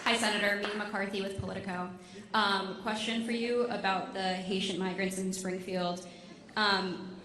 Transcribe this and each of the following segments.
Hi, Senator. Mina McCarthy with Politico. Question for you about the Haitian migrants in Springfield.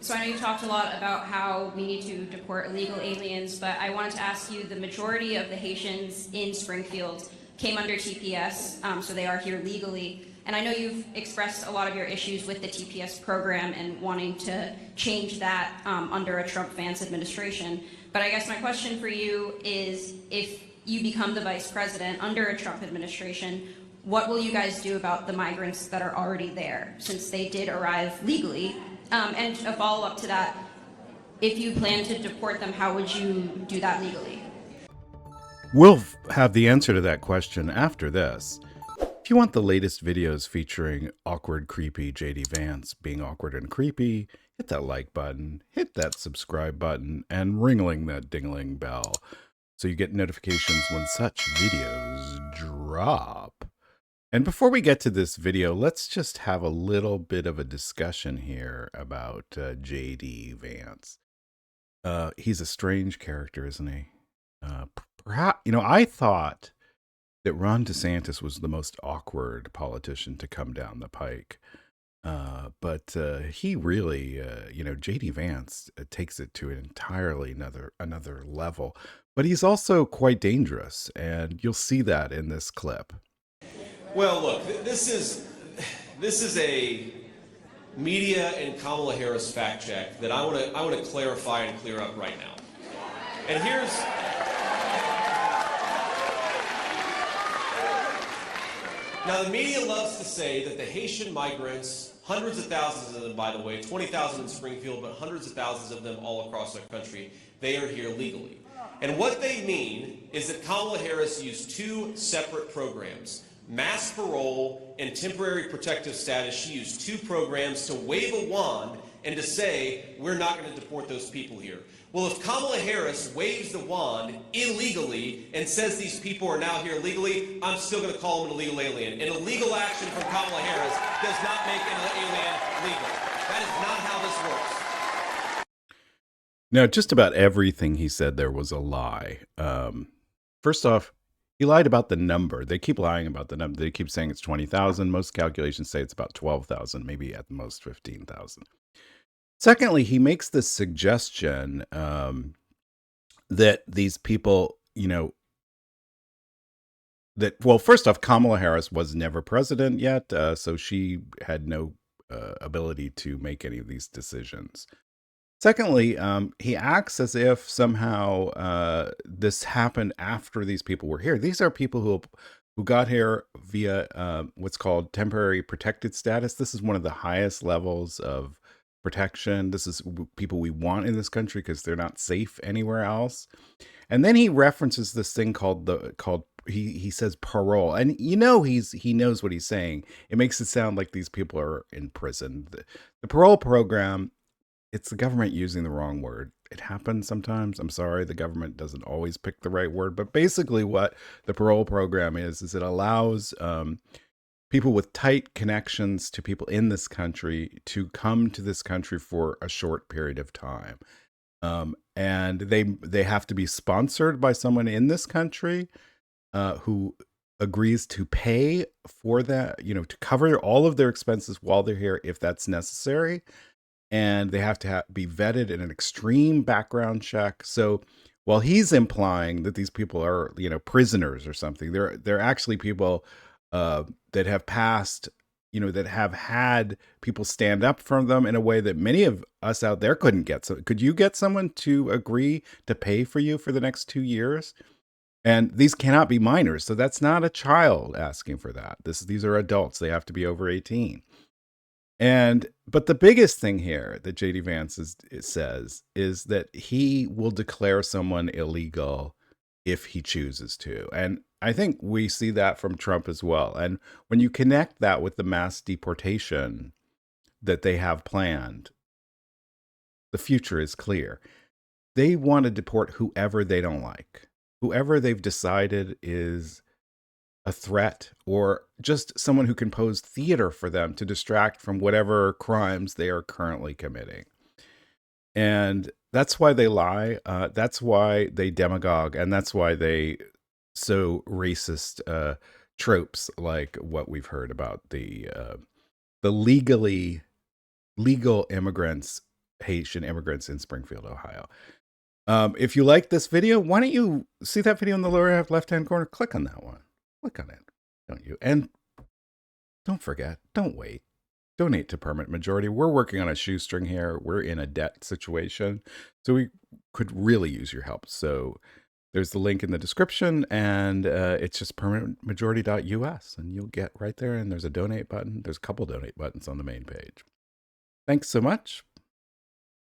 So I know you talked a lot about how we need to deport illegal aliens, but I wanted to ask you, the majority of the Haitians in Springfield came under TPS, so they are here legally. And I know you've expressed a lot of your issues with the TPS program and wanting to change that under a Trump-Vance administration. But I guess my question for you is, if you become the vice president under a Trump administration, what will you guys do about the migrants that are already there, since they did arrive legally? And a follow-up to that, if you plan to deport them, how would you do that legally? We'll have the answer to that question after this. If you want the latest videos featuring awkward, creepy JD Vance being awkward and creepy, hit that like button, hit that subscribe button, and ringling that dingling bell so you get notifications when such videos drop. And before we get to this video, let's just have a little bit of a discussion here about JD Vance. He's a strange character, isn't he? Perhaps, I thought that Ron DeSantis was the most awkward politician to come down the pike. But he really, JD Vance takes it to an entirely another level. But he's also quite dangerous, and you'll see that in this clip. Well, look, this is a media and Kamala Harris fact check that I want to clarify and clear up right now. And here's now, the media loves to say that the Haitian migrants, hundreds of thousands of them, by the way, 20,000 in Springfield, but hundreds of thousands of them all across our country, they are here legally. And what they mean is that Kamala Harris used two separate programs, mass parole and temporary protective status. She used two programs to wave a wand and to say, we're not going to deport those people here. Well, if Kamala Harris waves the wand illegally and says these people are now here legally, I'm still going to call them an illegal alien. An illegal action from Kamala Harris does not make an alien legal. That is not how this works. Now, just about everything he said there was a lie. First off, he lied about the number. They keep lying about the number. They keep saying it's 20,000. Most calculations say it's about 12,000, maybe at the most 15,000. Secondly, he makes the suggestion that these people, first off, Kamala Harris was never president yet, so she had no ability to make any of these decisions. Secondly, he acts as if somehow this happened after these people were here. These are people who got here via what's called temporary protected status. This is one of the highest levels of protection. This is people we want in this country because they're not safe anywhere else. And then he references this thing called he says parole, and he knows what he's saying. It makes it sound like these people are in prison. The parole program, it's the government using the wrong word. It happens sometimes. I'm sorry, the government doesn't always pick the right word, but basically what the parole program is it allows people with tight connections to people in this country to come to this country for a short period of time. And they have to be sponsored by someone in this country who agrees to pay for that, to cover all of their expenses while they're here if that's necessary. And they have to be vetted in an extreme background check. So while he's implying that these people are, prisoners or something, they're actually people that have passed, that have had people stand up for them in a way that many of us out there couldn't get. So could you get someone to agree to pay for you for the next 2 years? And these cannot be minors. So that's not a child asking for that. These are adults. They have to be over 18. But the biggest thing here that JD Vance says is that he will declare someone illegal if he chooses to. And I think we see that from Trump as well. And when you connect that with the mass deportation that they have planned, the future is clear. They want to deport whoever they don't like, whoever they've decided is a threat, or just someone who can pose theater for them to distract from whatever crimes they are currently committing. And that's why they lie. That's why they demagogue. And that's why they so racist tropes like what we've heard about the legal immigrants, Haitian immigrants in Springfield, Ohio. If you like this video, why don't you see that video in the lower left-hand corner? Click on that one. Click on it, don't you? And don't forget, don't wait. Donate to Permanent Majority. We're working on a shoestring here. We're in a debt situation, so we could really use your help. So there's the link in the description, and it's just permanentmajority.us, and you'll get right there, and there's a donate button. There's a couple donate buttons on the main page. Thanks so much.